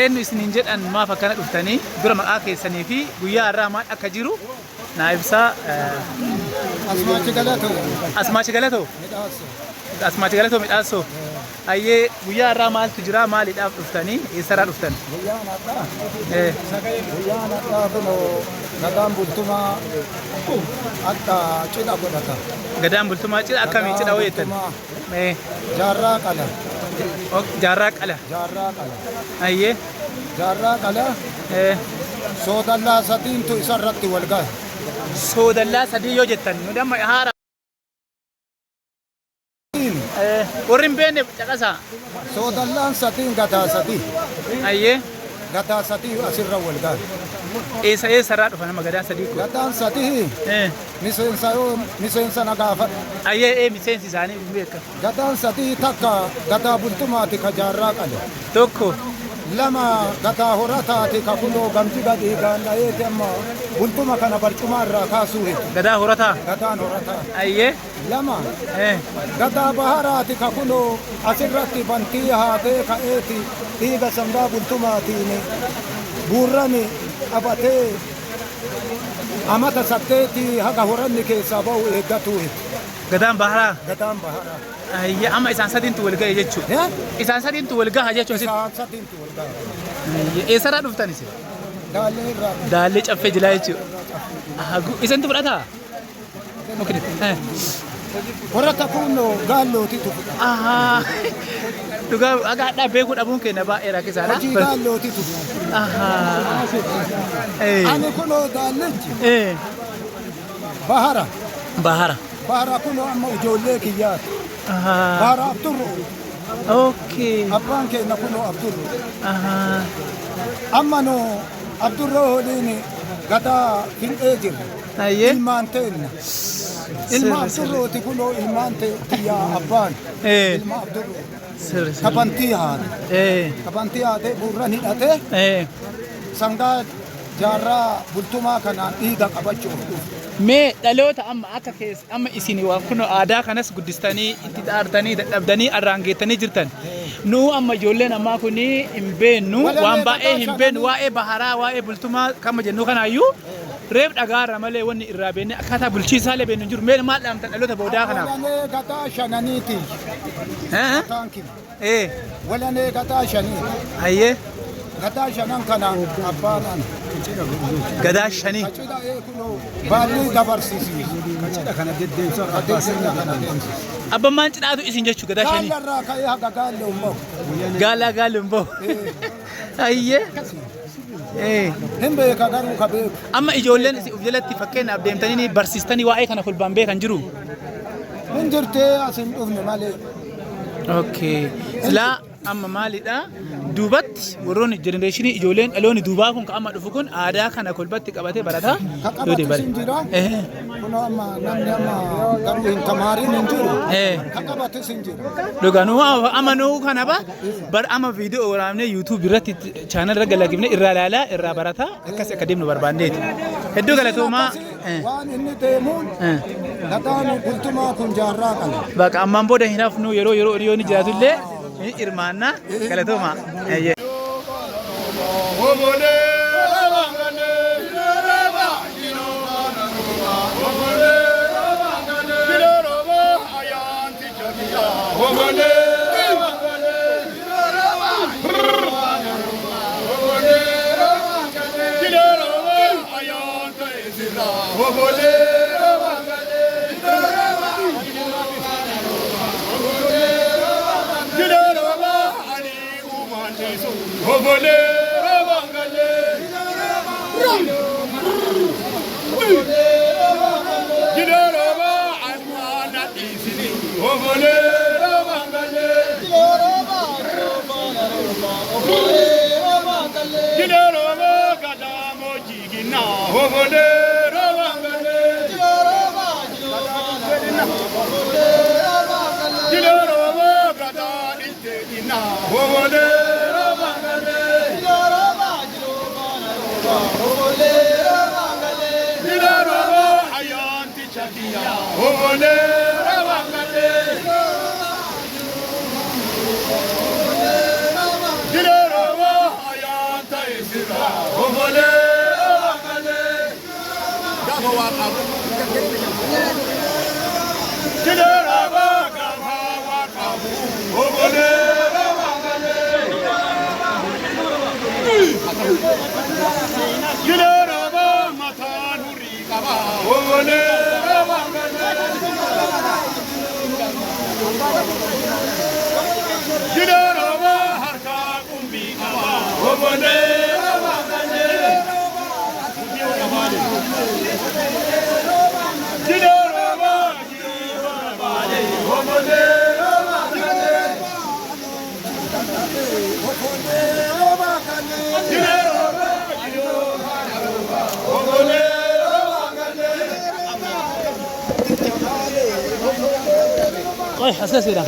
eenyu isiniin jedhan maaf akkana dhuftanii dura maqaa keessanii fi guyyaa irraa maal akka jiru naa ibsaa. Asmaachi Galatoo midhaasoo. Ayyee guyyaa irraa maaltu jira maaliidhaaf dhuftanii eessarraa dhuftan? Guyyaan har'aa kunoo gadaan bultumaa akka cidha godhata. Gadaan bultumaa cidha akkamii cidha hojjetan? Jaarraa qala. Jaarraa qala. Jaarraa qala. Ayyee. Jaarraa qala. Soodallaa sadiintu isarratti wal gahe. Soodallaa sadii yoo jettan nu damma haara. Warri hin beekne caqasaa. Soodallaan sadiin gadaa sadii. Ayyee. Gadaa sadii asirra wal gahe. Eessarraa dhufa nama gadaan sadii kun? Gadaan sadii miseensa nagaafadha. Ayyee miseensi isaanii hin beekan. Gadaan sadii takka gadaa bultumaati ka jaarraa qale. Tokko. Lama gadaa horataati ka kunoo gamti gadii gaanna'eeti amma bultuma kana barcuma irraa kaasuu hidhu. Gadaa horataa? Gadaan horataa. Ayyee. Lama gadaa baharaati ka kunoo asirratti bantii haatee ka'eeti dhiiga sangaa bultumaatiin buurrani qabatee amata 8 haga horanni keessaa bahu eeggatu hidhu. Gadaan baharaa? Gadaan baharaa. Ayyee amma isaan sadiintu wal gahe jechuudha. Isaan sadiintu wal gaha jechuudha. Isaan sadiintu wal gahe. Eessarraa dhuftanis? Daallee irraa. Daallee caffee jilaa jechuudha. Isantu fudhataa? Horata kunoo gaallootitu fudhata. Dhugaa agaadhaa beekuu dhabuun keenya baay'ee rakkisaadha. Hojii gaallootitu fudhata. Ani kunoo daallechi. Bahara. Bahara. Bahara kunoo amma ijoollee kiyyaati. Bahara Abdurru. Okay. Abbaan keenya kunoo Abdurru. Amma no Abdurru holiini gadaa fin'ee jirra. Ayyee. Ilmaan teenya. Ilma Abdurrooti kunoo ilmaan tiyyaa abbaan. Ilma Abdurru. Kabantii haadha. Kabantii haadha buurran hidhatee. Sangaa jaarraa bultumaa kanaan dhiiga qabachuuf dhufu. Mee dhaloota amma akka amma isin waan kun aadaa kanas guddistanii itti dhaartanii dadhabdanii arraan geettanii jirtan. Nu amma ijoolleen ammaa kun hin beennu waan baay'ee hin beennu waa'ee baharaa waa'ee bultumaa kama jennu kanaayyuu reef dhagaarra malee wanni irraa beenne akkaataa bulchiisaalee beennu hin jiru. Mee maal dhaamtan dhaloota boodaa kanaaf? Walanee gadaa shananiiti. Walanee gadaa shanii. Ayyee. Gadaa shanan kanaan abbaan gadaa shanii. Baalli dabarsiisiis. Abbaan maan cidhaatu isin jechuu gadaa shanii? Gaallarraa ka'ee haga gaalle umbahu. Gaalle umbahu. Ayyee. Hin beeka garuu ka beeku. Amma ijoolleen of jalatti fakkeenyaaf deemtanii barsiistanii waa'ee kana kolbaan beekan jiru? Hin jirtee asin dhufne malee. Okay. Silaa amma maalidha? Duubatti warroonni jenereeshinii ijoolleen dhaloonni duubaa kun amma dhufu kun aadaa kana kolbatti qabatee barataa? Ka qabatu sin jira. Kunoo amma namni amma garuu hin tamaariin hin jiru. Ka qabatu sin jira. Dhugaanuu amma nuu kana bar amma viidiyoo waraabnee yuutuub irratti chaanal irra galagifne irraa ilaalaa irraa barataa akkas akka deemnu barbaanneeti. Hedduu galatoomaa. Waan inni deemuun gadaan bultumaa kun jaarraa qala. Bakka ammaan booda hin hafnu yeroo ni jiraatullee irmaanna galatoomaa. Oi, حساسي ده.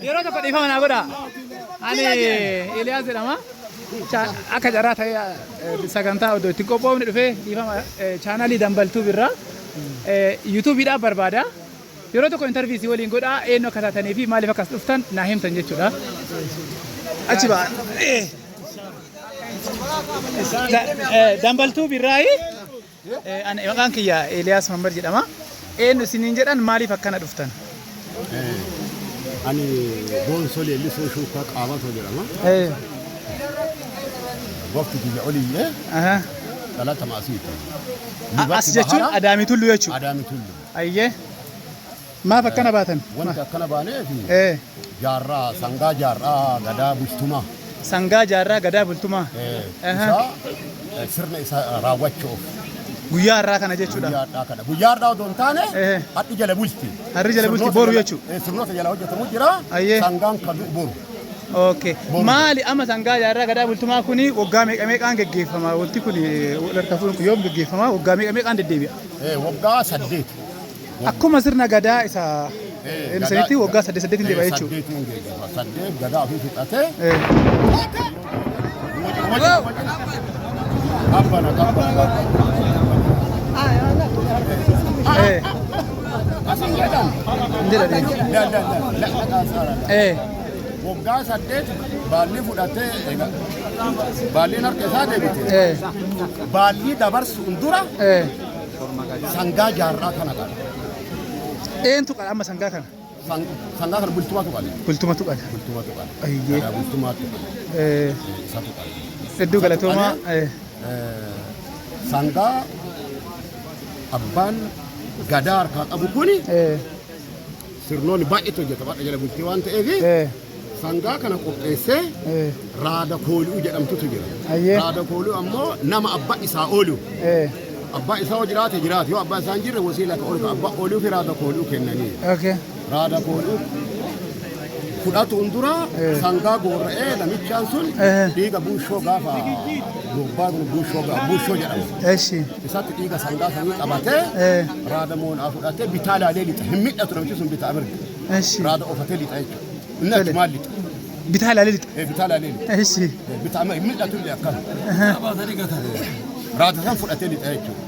Yeroo tokko dhiifama naa godha. Ani Eeliyaas jedhama. Akka carraa ta'ee sagantaa odoo itti qophoofne dhufee dhiifama chaanaalii Dambaltuu birraa yuutuubiidhaaf barbaada. Yeroo tokko intarviisii waliin godhaa eenyu akka taatanii fi maaliif akkas dhuftan naa himtan jechuudha. Achi ba'a. Dambaltuu birraayi maqaan kiyya Eeliyaas Mambar jedhama. Eenyu isiniin jedhan maaliif akkana dhuftan? Ani boonsoo leellisoo shuukaa qaabatoo jedhama. Waqti biyya oliyye dhalata maasiiti. As jechuun Adaamii Tulluu jechuudha. Adaamii Tulluu. Ayyee. Maaf akkana baatan? Wanti akkana baaneef jaarraa sangaa jaarraa gadaa bultumaa. Sangaa jaarraa gadaa bultumaa. Isaa sirna isaa raawwachuuf. Guyyaa har'aa kana jechuudha. Guyyaa har'aa odoo hin taane hadhi jala bulti. Harri jala bulti boru jechuudha. Sirnoota jala hojjetamu jira. Sangaan kan boru. اوكي مالي اما سانغا جارا غدا بولتما كوني وغا ميقان غغيفما ولتي كوني ولركفون يوم غغيفما وغا ميقان دديبيا وغا سديت akkuma sirna gadaa isa sanitti waggaa 8 deebi'a jechuudha. Saddeet gadaa ofii fixatee. Qabbana. Waggaa 8 baalli fudhatee baalliin harka isaa deebite. Baalli dabarsuun dura sangaa jaarraa kana qaba. Eentu qala amma sangaa kana? Sangaa kana bultumatu qala. Bultumatu qala. Bultumatu qala. Ayyee. Bultumatu qala. Satu qala. Hedduu galatoomaa. Sangaa abbaan gadaa harkaa qabu kuni sirnoonni baay'eetu hojjetama jala bultii waan ta'eef sangaa kana qopheessee raada kooluu jedhamtutu jira. Raada kooluu ammoo nama abbaa isaa oolu. Abbaa isaa jiraate yoo abbaa isaa hin jirre wasiila ka oolu abbaa ooluu fi raada kooluu kennanii. Raada kooluu fudhatu hundura sangaa goora'ee namichaan sun dhiiga buushoo gaafa gubbaa kun buushoo jedhama. Isatti dhiiga sangaa sanii qabatee raada moonaa fudhatee bitaa laalee lixa hin midhatu namichi sun bitaa mirga. Raada ofatee lixa jechuudha. Inni achi maal lixa? Bitaa laalee lixa. Bitaa laalee lixa. Bitaa hin midhatu illee akkana. Raada san fudhatee lixa jechuudha.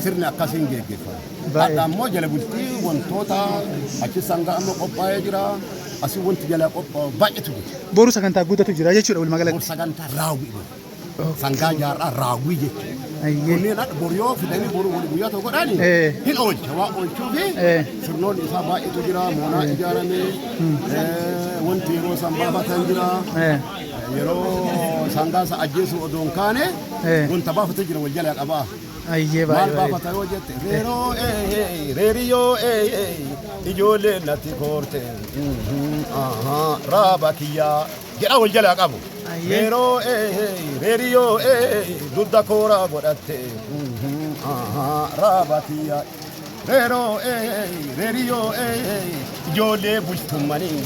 Sirni akkasiin geggeeffama. Haadha ammoo jala bultii wantoota achi sangaa amma qophaa'ee jira. Asii wanti jala qophaa'u baay'eetu jira. Boru sagantaa guddatu jira jechuudha walumaa galatti. Boru sagantaa raawwii. Sangaa jaarraa raawwii jechuudha. Kunneen boru yoo fidanii boru wali guyyaa tokko godhani hin oolcha waa oolchuu fi sirnoonni isaa baay'eetu jira. Moonaa ijaaramee wanti yeroo san baafatan jira. Yeroo sangaa isa ajjeesu odoon kaane wanta baafate jira wal jalaa qabaa. Maal baafata yoo jette reeriyoo ijoollee natti koorte raaba kiyyaa jedha wal jalaa qabu. Reeriyoo dudda kooraa godhatte raaba kiyyaa. Reeriyoo ijoollee bultummanii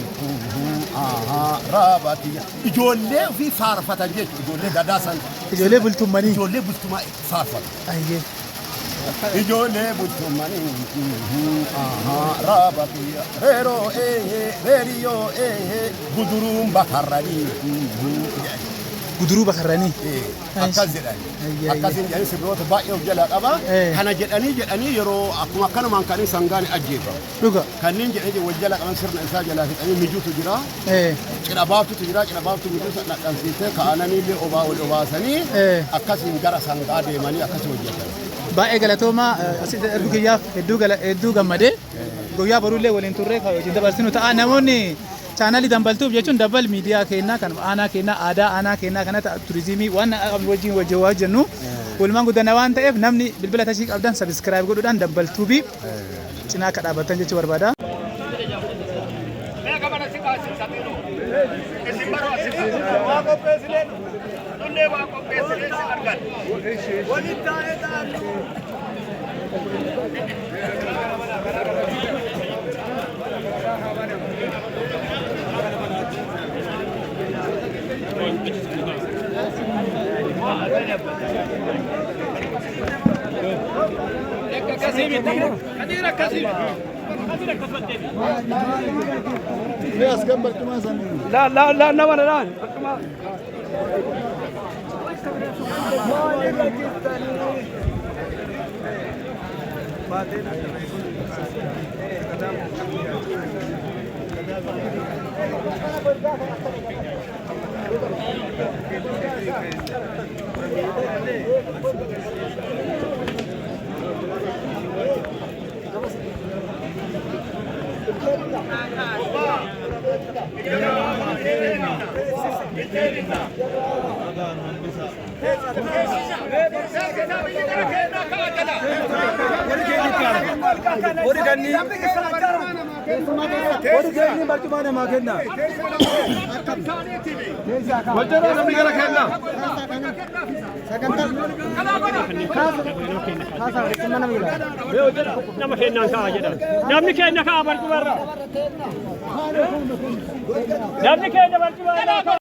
raaba kiyyaa. Ijoollee ofii faarfatan jechuudha. Ijoollee gadaa san. Ijoollee bultummanii. Ijoollee bultummaa faarfatan. Ijoollee bultummanii raaba kiyyaa. Reeriyoo guduruun bakarranii. Guduruu bakarranii. Akkas jedhani. Akkasiin jedhanii sirnoota baay'ee of jalaa qaba. Kana jedhanii yeroo akkuma akkanumaan kanii sangaan ajjeefamu. Dhuga. Kanneen jedhanii wal jalaa qaban sirna isaa jalaa fixanii mijuutu jira. Cidha baaftutu jira. Cidha baaftu mijuu dhadhansiisee ka'ananii illee obaa wal obaasanii akkasiin gara sangaa deemanii akkasii hojjetan. Baay'ee galatoomaa asitti ergu kiyyaaf hedduu gammadee guyyaa boruullee waliin turree hojii dabarsinu ta'a namoonni. Chaanalii dambaltuuf jechuun dabbal miidiyaa keenyaa kan aanaa keenyaa aadaa aanaa keenyaa kanatti turizimii waan wajjin hojjennu walumaan guddana waan ta'eef namni bilbila tashii qabdan sabiskiraayib godhuudhaan dambaltuufi cinaa akka dhaabbatan jechuu barbaada. لا لا لا لا ولا لا What Odi keenya barcuma namaa kenna. Wajjira namni gara kenna. Nama kennaan ka'a jedhan. Namni kenna ka'a barcuma irra. Namni kenna barcuma irra.